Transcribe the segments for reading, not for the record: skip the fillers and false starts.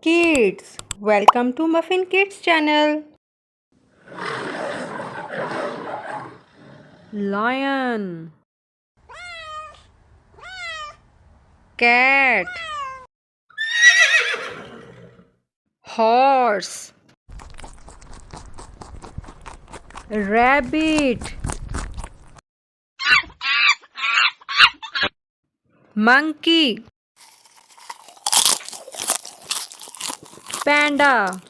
Kids, welcome to Muffin Kids channel. Lion, cat, horse, rabbit, monkey, panda,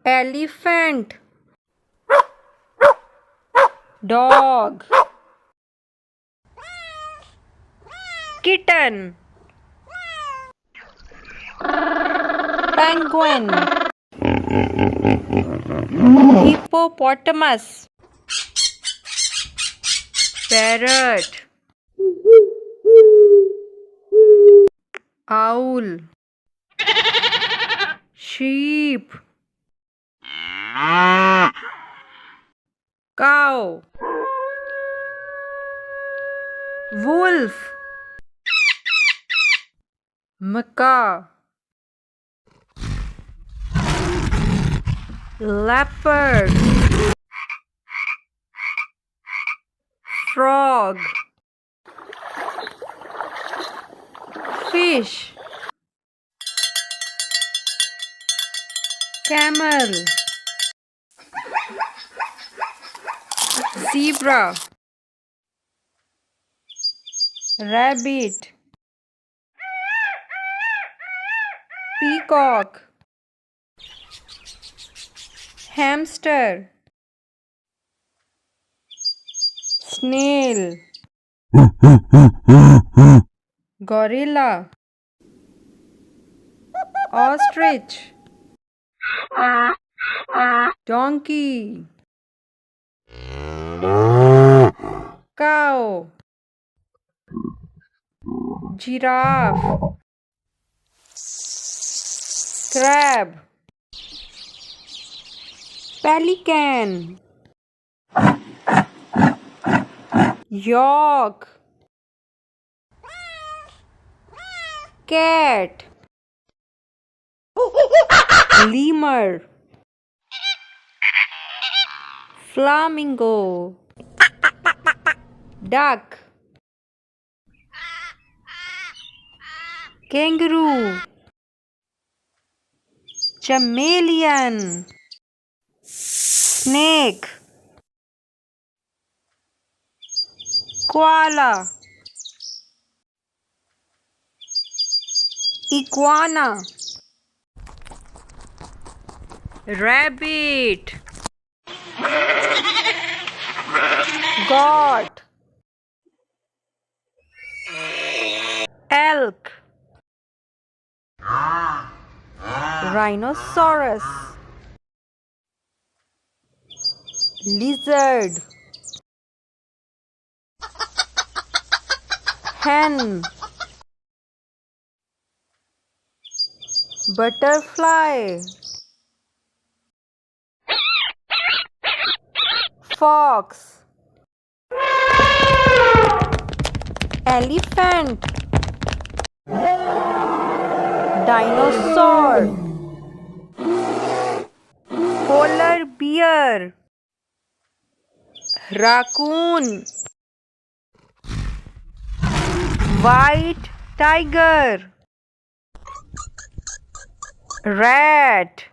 elephant, dog, kitten, penguin, hippopotamus, parrot, owl, sheep, cow, wolf, macaw, leopard, frog, fish, camel, zebra, rabbit, peacock, hamster, snail, gorilla, ostrich, donkey, cow, giraffe, crab, pelican, yak, cat, lemur, flamingo, duck, kangaroo, chameleon, snake, koala, iguana, rabbit, goat, elk, rhinoceros, lizard, hen, butterfly, fox, elephant, dinosaur, polar bear, raccoon, white tiger, rat,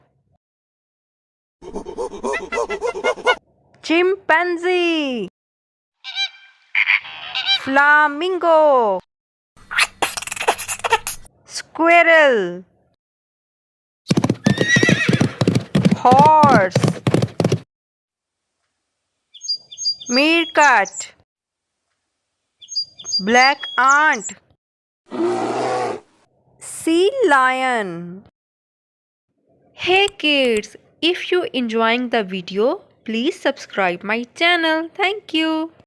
chimpanzee, flamingo, squirrel, horse, meerkat, black ant, sea lion. Hey kids, if you enjoying the video, please subscribe my channel. Thank you.